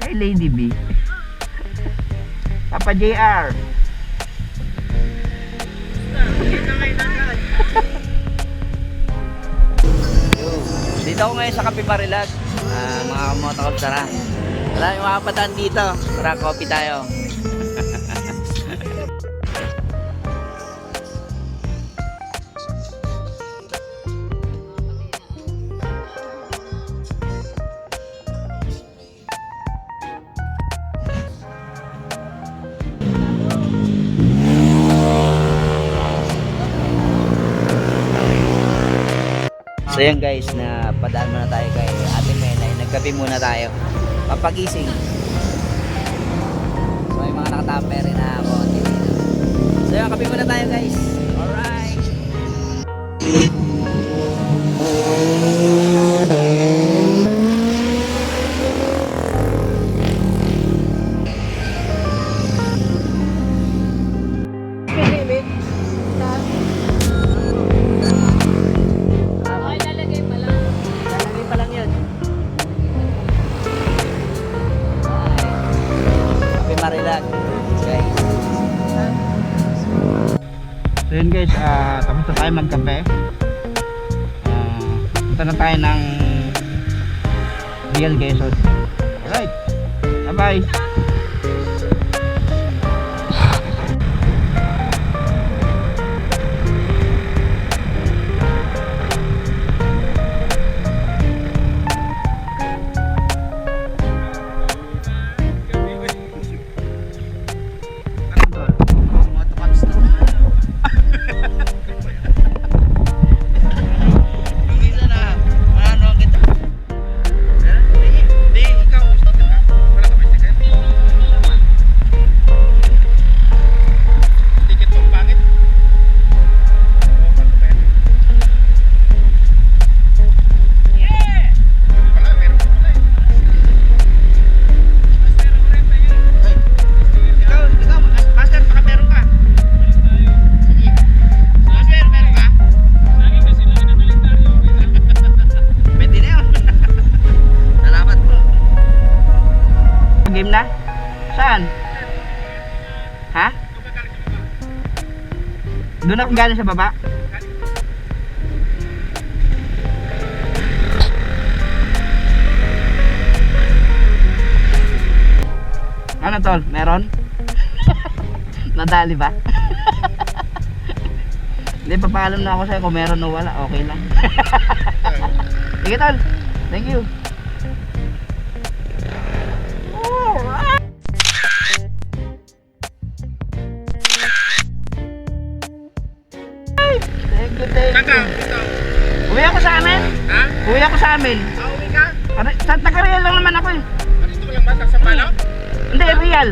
Hey, Lady B. Papa JR. Dito ako ngayon sa Cafe Barilag. Mga kamotakot, tara. Maraming mga kapataan dito. Tara, coffee tayo. So yan guys, na padaan muna tayo kay Ate Menay. Nagkape muna tayo. Papagising. So yung mga nakatape rin na ako. So yan, kape muna tayo guys. Alright. Marilag guys. So yun guys, tapos na tayo magkape. Punta na tayo ng Real Quezon. Alright, bye bye. Game na? Saan? Ha? Doon ako galing sa baba? Ano tol? Meron? Nadali ba? Hindi, papaalam na ako sa'yo kung meron o wala. Okay lang. Sige tol. Thank you. Thank you. Uwi ako sa amin. Ha? Uwi ako sa amin. Uwi ka? Sa taga-Real lang naman ako eh. Dito lang ba? Sa Palo? Hindi, Real.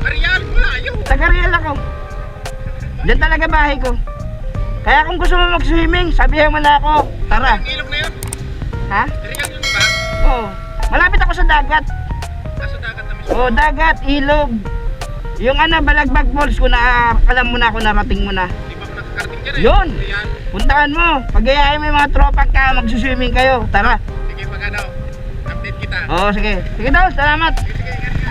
Real? Malayo. Taga-Real ako. Diyan talaga bahay ko. Kaya kung gusto mo mag-swimming, sabihan mo na ako. Tara. Ang ilog na yun? Ha? Real yun ba? Oo. Malapit ako sa dagat. Nasa dagat na mismo? Oo, dagat, ilog. Yung Balagbag Falls ko na, alam mo na ako, narating mo na. Di ba ako nakakarating dyan eh? Yun! Real. Puntahan mo. Pagayahin mo yung mga tropa ka, mag-swimming kayo. Tara. Sige, pag update kita. Oo, sige. Sige daw, salamat. Sige, ingat ka.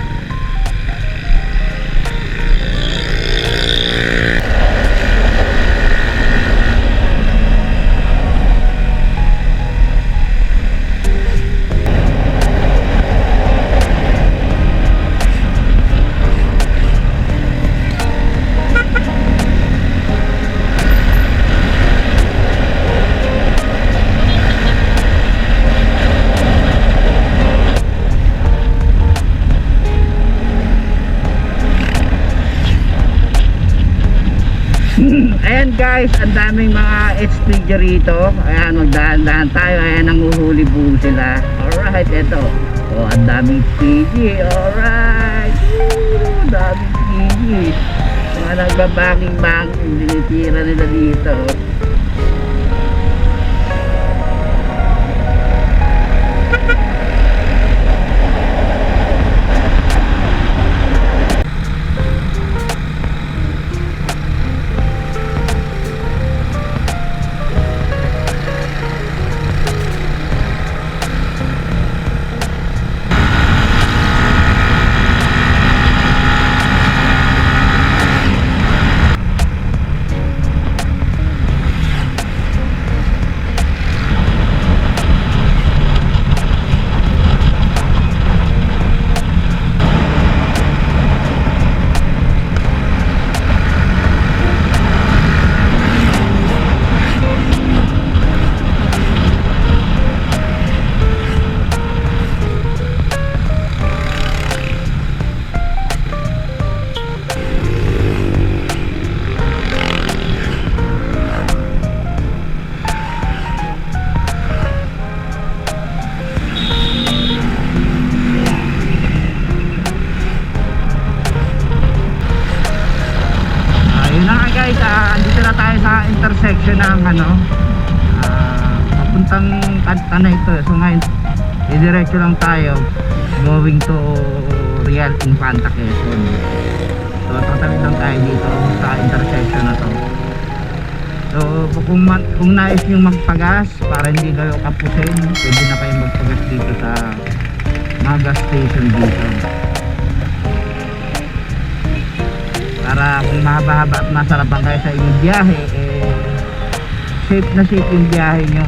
Ayan guys, ang daming mga HPG rito. Ayan, magdahan-dahan tayo. Ayan, nanguhuli po sila. Alright, eto. Oh, ang daming HPG. Alright. Daming HPG. Mga nagbabanking-banking. Dinitira nila dito. intersection ng papuntang Tanay ito. So ngayon diretso lang tayo going to Real Infanta Quezon. So tatawid lang tayo dito sa intersection na to. So kung nais nyo magpagas para hindi kayo kapusin, pwede na kayo magpagas dito sa mga gas station dito. Para kung mahaba-haba at masarapan kayo sa inyong biyahe, safe na safe yung biyahe nyo.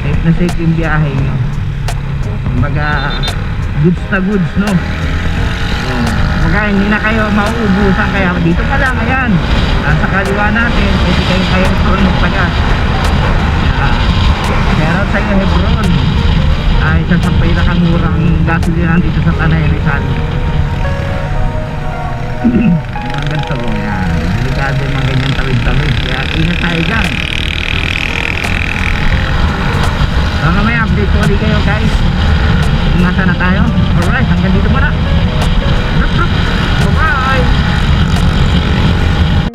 Safe na safe yung biyahe nyo. Kumbaga goods na goods, no? Kumbaga hindi na kayo mauubusan, kaya dito pa lang, ayan, nasa kaliwa natin, pwede kayo magpagas. Pero sa iyo Hebron ay isa sa pinakamurang gasolina dito sa Tanay Rizal. Ang ganito, yan, delikado yung mga ganyan tawid-tawid, kaya ingat tayo dyan. So mamaya update ko ulit kayo guys kung nasa na tayo. Alright, hanggang dito muna. Bye-bye.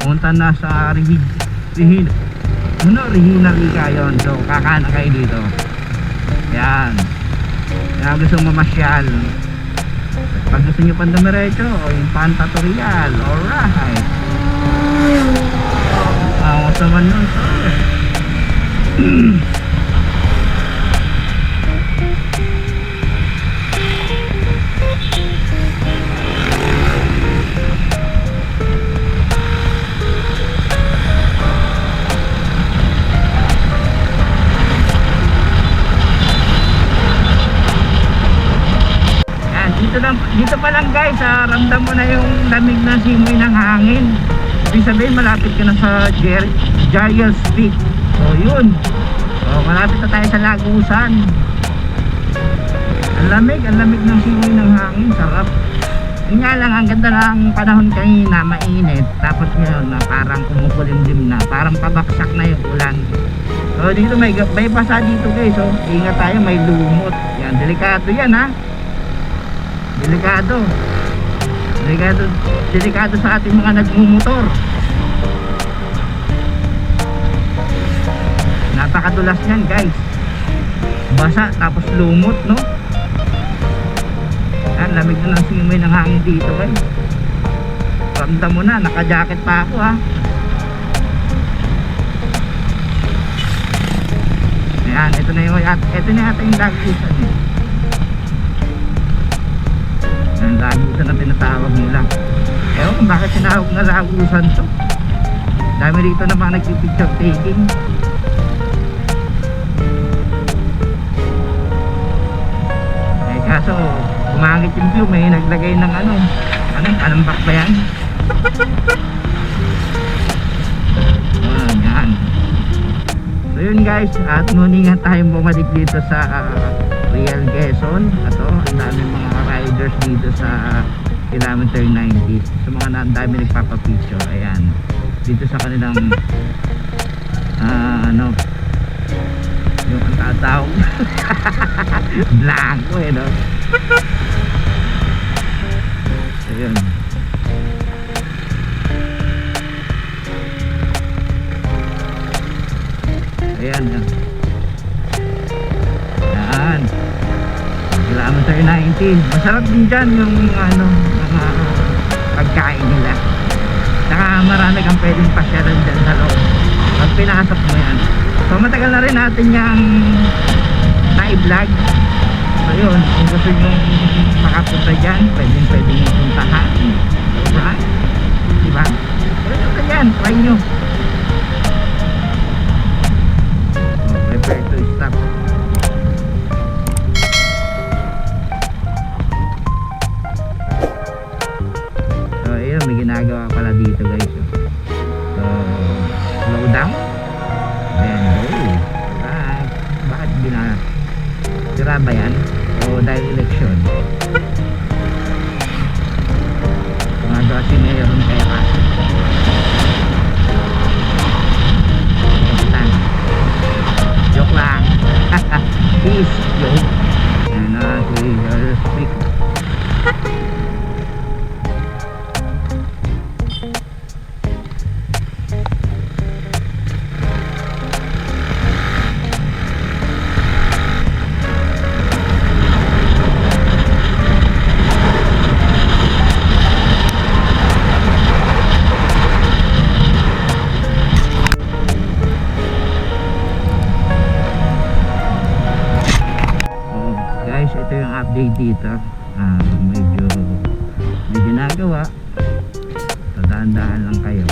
Punta na sa Regina Ligayon. So kakana kayo dito. Yan. Kaya gusto mamasyal, pag gusto nyo pang dumiretso o yung Pantatorial, alright. Sa man nun, sir. Dito pa lang guys, ramdam mo na yung lamig ng simoy ng hangin. Ibig sabihin malapit ka na sa Giles Peak. So yun, malapit na tayo sa Lagusan. Ang lamig ng simoy ng hangin, sarap. Yun nga lang, ang ganda ng panahon kanina, mainit. Tapos ngayon na parang kumukulimlim na, parang pabaksak na yung ulan. So dito may basa dito guys, so ingat tayo, may lumot. Yan, delikado yan ha. Delikado sa ating mga nagmumotor. Napakadulas niyan guys, basa tapos lumot, no? Yan, lamig na ng simoy ng hangin dito guys. Ramdam mo na, naka-jacket pa ako ha. Yan, ito na yata yung Lagusan eh. Ang Lagusan na tinatawag nila. Ewan kung bakit sinawag na Lagusan to. Dami rito na mga nagpipicture taking. Kaso kumangit yung view, may naglagay ng alambak ba yan? Yan. So yun guys, at nguningan tayong bumalik dito sa Real Quezon. Ato, ang daming mga riders dito sa kilometer 90. So mga dami nagpapapicture. Ayan, dito sa kanilang yung ang tatawag blanco no? Ayun. Ayan yan. Yan, kilometer 19. Masarap din dyan yung mga pagkain nila. Saka marami kang pwedeng pasyalan dyan sa loob pag pinasok mo yan. So matagal na rin natin yung na-vlog. So yun, kung gusto nyo makapunta dyan, pwedeng nyo puntahan. Alright, diba? Pwede ka dyan, try nyo. So, prepare to stop. So ayun, may ginagawa pala dito guys. So slow down. Sira ba yan? O dahil election? Gumagawa si Mayor kaya ka. Joke lang. Peace, joke. Yan na si Speak. ito yung update dito. Medyo may ginagawa. Tadaan-daan lang kayo.